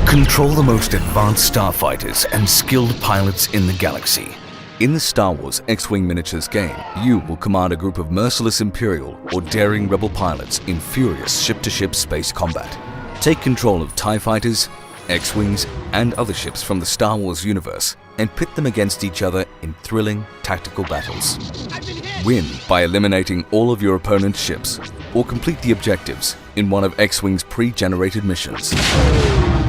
Control the most advanced starfighters and skilled pilots in the galaxy. In the Star Wars X-Wing Miniatures game, you will command a group of merciless Imperial or daring Rebel pilots in furious ship-to-ship space combat. Take control of TIE fighters, X-Wings, and other ships from the Star Wars universe and pit them against each other in thrilling tactical battles. Win by eliminating all of your opponent's ships or complete the objectives in one of X-Wing's pre-generated missions.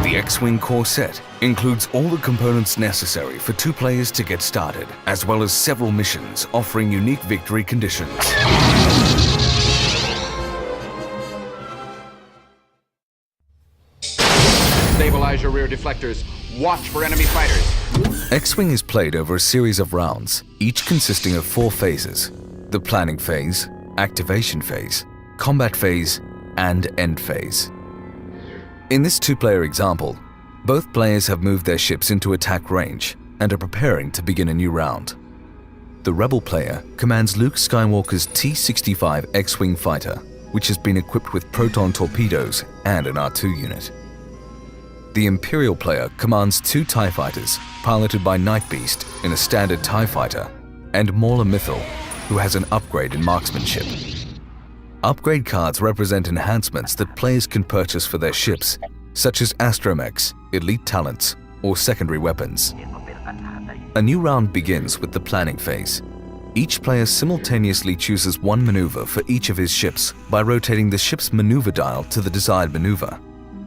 The X-Wing core set includes all the components necessary for 2 players to get started, as well as several missions offering unique victory conditions. Stabilize your rear deflectors. Watch for enemy fighters. X-Wing is played over a series of rounds, each consisting of 4 phases: the planning phase, activation phase, combat phase, and end phase. In this 2-player example, both players have moved their ships into attack range and are preparing to begin a new round. The Rebel player commands Luke Skywalker's T-65 X-Wing fighter, which has been equipped with proton torpedoes and an R2 unit. The Imperial player commands 2 TIE fighters, piloted by Night Beast in a standard TIE fighter, and Mauler Mithel, who has an upgrade in marksmanship. Upgrade cards represent enhancements that players can purchase for their ships, such as astromechs, elite talents, or secondary weapons. A new round begins with the planning phase. Each player simultaneously chooses one maneuver for each of his ships by rotating the ship's maneuver dial to the desired maneuver.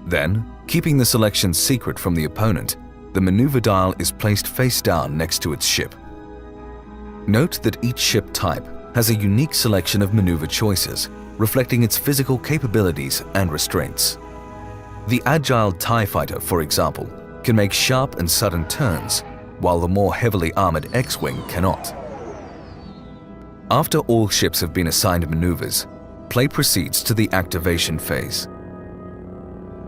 Then, keeping the selection secret from the opponent, the maneuver dial is placed face down next to its ship. Note that each ship type has a unique selection of maneuver choices, reflecting its physical capabilities and restraints. The agile TIE fighter, for example, can make sharp and sudden turns, while the more heavily armored X-Wing cannot. After all ships have been assigned maneuvers, play proceeds to the activation phase.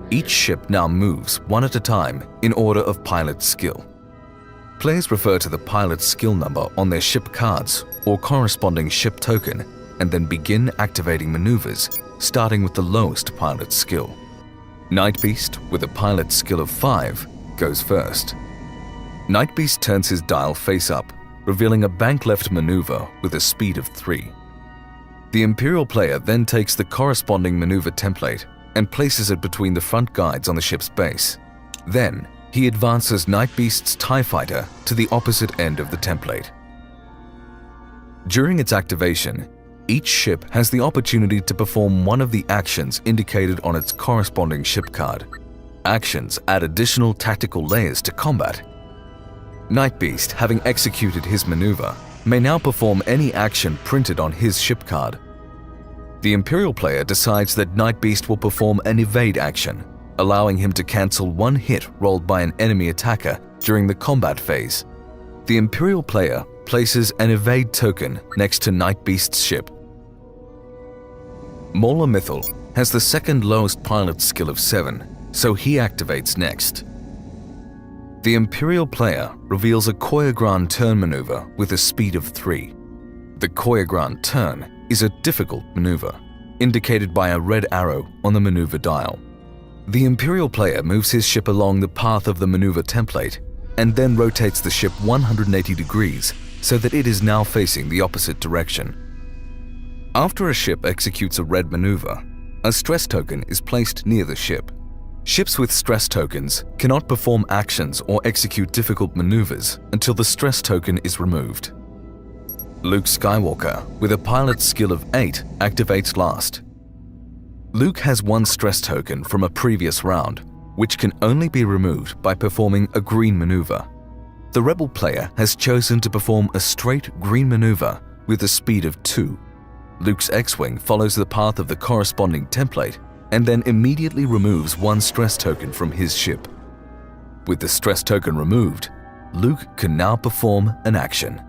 Each ship now moves one at a time in order of pilot skill. Players refer to the pilot's skill number on their ship cards or corresponding ship token and then begin activating maneuvers, starting with the lowest pilot skill. Night Beast, with a pilot skill of 5, goes first. Night Beast turns his dial face up, revealing a bank left maneuver with a speed of 3. The Imperial player then takes the corresponding maneuver template and places it between the front guides on the ship's base. Then, he advances Night Beast's TIE fighter to the opposite end of the template. During its activation, each ship has the opportunity to perform one of the actions indicated on its corresponding ship card. Actions add additional tactical layers to combat. Night Beast, having executed his maneuver, may now perform any action printed on his ship card. The Imperial player decides that Night Beast will perform an evade action, allowing him to cancel one hit rolled by an enemy attacker during the combat phase. The Imperial player places an evade token next to Night Beast's ship. Mauler Mithel has the second lowest pilot skill of 7, so he activates next. The Imperial player reveals a Koya-Gran turn maneuver with a speed of 3. The Koya-Gran turn is a difficult maneuver, indicated by a red arrow on the maneuver dial. The Imperial player moves his ship along the path of the maneuver template and then rotates the ship 180 degrees so that it is now facing the opposite direction. After a ship executes a red maneuver, a stress token is placed near the ship. Ships with stress tokens cannot perform actions or execute difficult maneuvers until the stress token is removed. Luke Skywalker, with a pilot skill of 8, activates last. Luke has one stress token from a previous round, which can only be removed by performing a green maneuver. The Rebel player has chosen to perform a straight green maneuver with a speed of 2. Luke's X-Wing follows the path of the corresponding template and then immediately removes one stress token from his ship. With the stress token removed, Luke can now perform an action.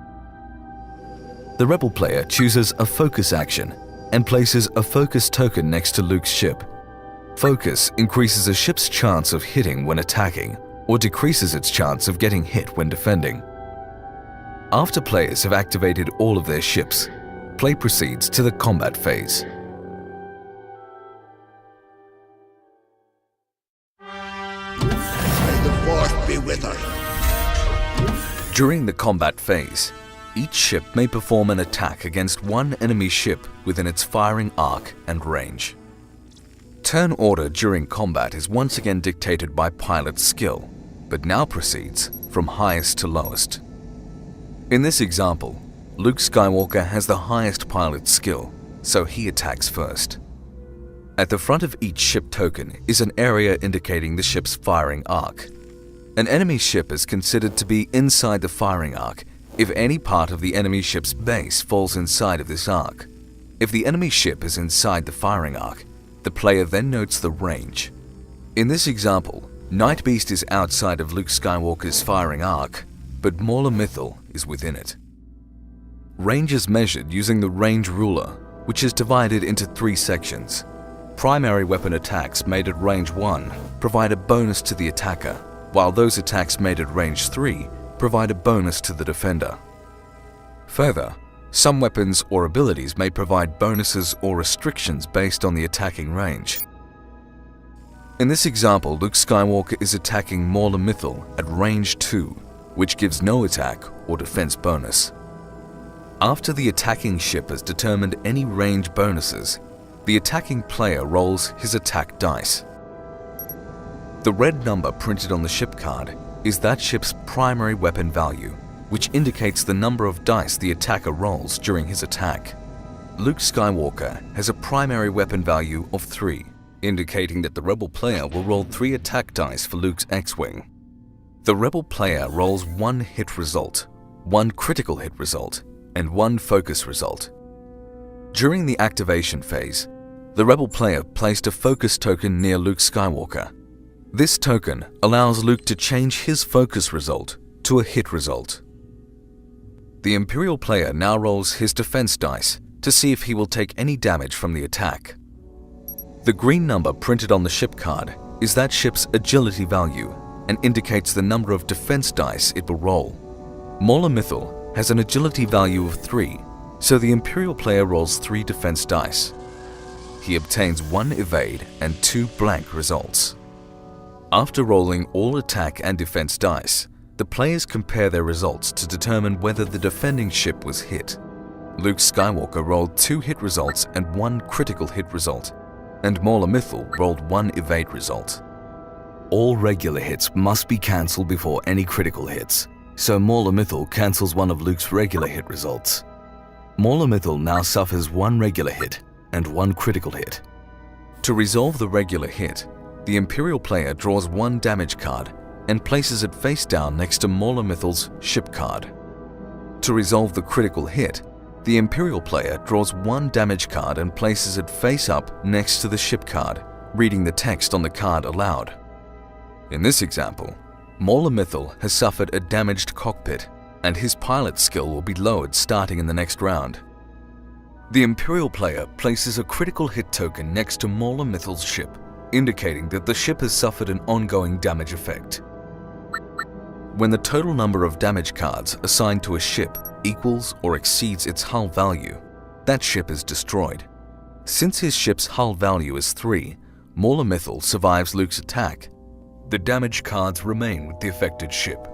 The Rebel player chooses a focus action and places a focus token next to Luke's ship. Focus increases a ship's chance of hitting when attacking or decreases its chance of getting hit when defending. After players have activated all of their ships, play proceeds to the combat phase. with her. During the combat phase, each ship may perform an attack against one enemy ship within its firing arc and range. Turn order during combat is once again dictated by pilot skill, but now proceeds from highest to lowest. In this example, Luke Skywalker has the highest pilot skill, so he attacks first. At the front of each ship token is an area indicating the ship's firing arc. An enemy ship is considered to be inside the firing arc if any part of the enemy ship's base falls inside of this arc. If the enemy ship is inside the firing arc, the player then notes the range. In this example, Night Beast is outside of Luke Skywalker's firing arc, but Mauler Mithel is within it. Range is measured using the range ruler, which is divided into 3 sections. Primary weapon attacks made at range 1 provide a bonus to the attacker, while those attacks made at range 3 provide a bonus to the defender. Further, some weapons or abilities may provide bonuses or restrictions based on the attacking range. In this example, Luke Skywalker is attacking Mauler Mithel at range 2, which gives no attack or defense bonus. After the attacking ship has determined any range bonuses, the attacking player rolls his attack dice. The red number printed on the ship card is that ship's primary weapon value, which indicates the number of dice the attacker rolls during his attack. Luke Skywalker has a primary weapon value of 3, indicating that the rebel player will roll 3 attack dice for Luke's X-Wing. The rebel player rolls 1 hit result, 1 critical hit result, and 1 focus result. During the activation phase, the rebel player placed a focus token near Luke Skywalker. This token allows Luke to change his focus result to a hit result. The Imperial player now rolls his defense dice to see if he will take any damage from the attack. The green number printed on the ship card is that ship's agility value and indicates the number of defense dice it will roll. Mauler Mithel has an agility value of 3, so the Imperial player rolls 3 defense dice. He obtains 1 evade and 2 blank results. After rolling all attack and defense dice, the players compare their results to determine whether the defending ship was hit. Luke Skywalker rolled 2 hit results and 1 critical hit result, and Mauler Mithel rolled 1 evade result. All regular hits must be cancelled before any critical hits, so Mauler Mithel cancels one of Luke's regular hit results. Mauler Mithel now suffers 1 regular hit and 1 critical hit. To resolve the regular hit, the Imperial player draws 1 damage card and places it face down next to Mauler Mithel's ship card. To resolve the critical hit, the Imperial player draws 1 damage card and places it face up next to the ship card, reading the text on the card aloud. In this example, Mauler Mithel has suffered a damaged cockpit, and his pilot skill will be lowered starting in the next round. The Imperial player places a critical hit token next to Mauler Mithel's ship, indicating that the ship has suffered an ongoing damage effect. When the total number of damage cards assigned to a ship equals or exceeds its hull value, that ship is destroyed. Since his ship's hull value is 3, Mauler Mithel survives Luke's attack. The damage cards remain with the affected ship.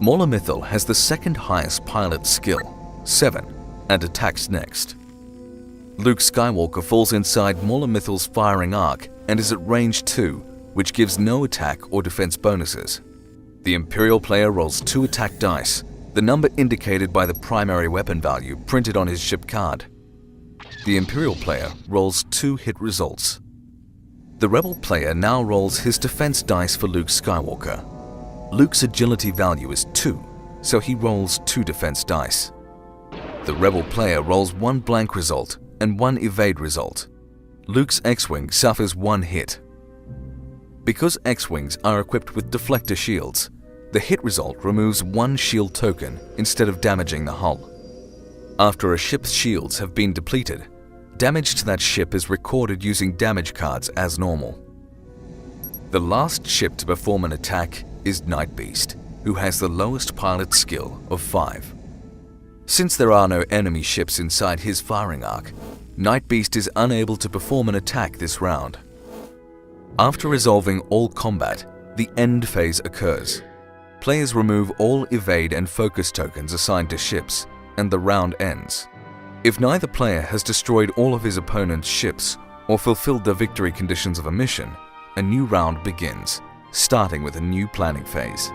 Mauler Mithel has the 2nd highest pilot skill, 7, and attacks next. Luke Skywalker falls inside Mauler Mithel's firing arc and is at range 2, which gives no attack or defense bonuses. The Imperial player rolls 2 attack dice, the number indicated by the primary weapon value printed on his ship card. The Imperial player rolls 2 hit results. The Rebel player now rolls his defense dice for Luke Skywalker. Luke's agility value is 2, so he rolls 2 defense dice. The Rebel player rolls 1 blank result and 1 evade result. Luke's X-Wing suffers 1 hit. Because X-Wings are equipped with deflector shields, the hit result removes 1 shield token instead of damaging the hull. After a ship's shields have been depleted, damage to that ship is recorded using damage cards as normal. The last ship to perform an attack is Night Beast, who has the lowest pilot skill of 5. Since there are no enemy ships inside his firing arc, Night Beast is unable to perform an attack this round. After resolving all combat, the end phase occurs. Players remove all evade and focus tokens assigned to ships, and the round ends. If neither player has destroyed all of his opponent's ships or fulfilled the victory conditions of a mission, a new round begins, starting with a new planning phase.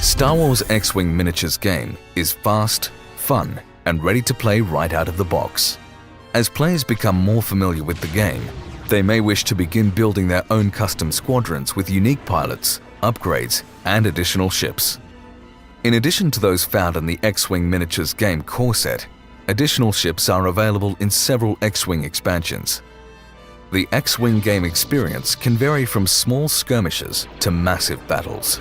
Star Wars X-Wing Miniatures game is fast, fun, and ready to play right out of the box. As players become more familiar with the game, they may wish to begin building their own custom squadrons with unique pilots, upgrades, and additional ships. In addition to those found in the X-Wing Miniatures game core set, additional ships are available in several X-Wing expansions. The X-Wing game experience can vary from small skirmishes to massive battles.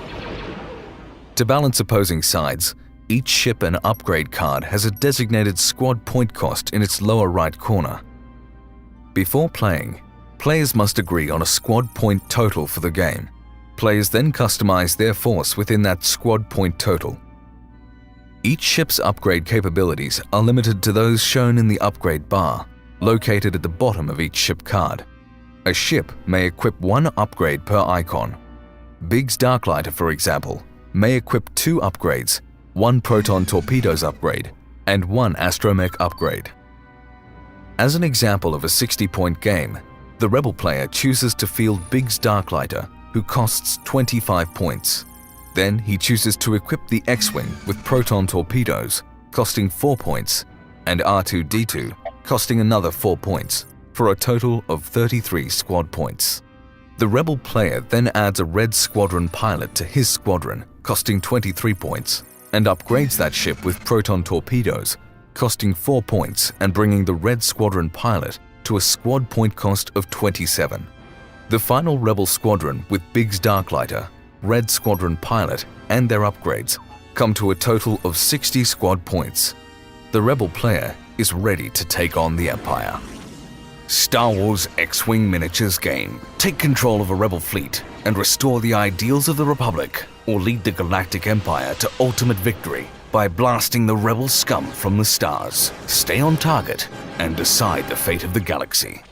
To balance opposing sides, each ship and upgrade card has a designated squad point cost in its lower right corner. Before playing, players must agree on a squad point total for the game. Players then customize their force within that squad point total. Each ship's upgrade capabilities are limited to those shown in the upgrade bar, located at the bottom of each ship card. A ship may equip one upgrade per icon. Biggs Darklighter, for example, may equip 2 upgrades, 1 Proton Torpedoes upgrade, and 1 Astromech upgrade. As an example of a 60-point game, the Rebel player chooses to field Biggs Darklighter, who costs 25 points. Then he chooses to equip the X-Wing with Proton Torpedoes, costing 4 points, and R2-D2, costing another 4 points, for a total of 33 squad points. The Rebel player then adds a Red Squadron pilot to his squadron, costing 23 points, and upgrades that ship with Proton Torpedoes, costing 4 points and bringing the Red Squadron pilot to a squad point cost of 27. The final Rebel squadron with Biggs Darklighter, Red Squadron pilot, and their upgrades come to a total of 60 squad points. The Rebel player is ready to take on the Empire. Star Wars X-Wing Miniatures game. Take control of a Rebel fleet and restore the ideals of the Republic, or lead the Galactic Empire to ultimate victory by blasting the Rebel scum from the stars. Stay on target and decide the fate of the galaxy.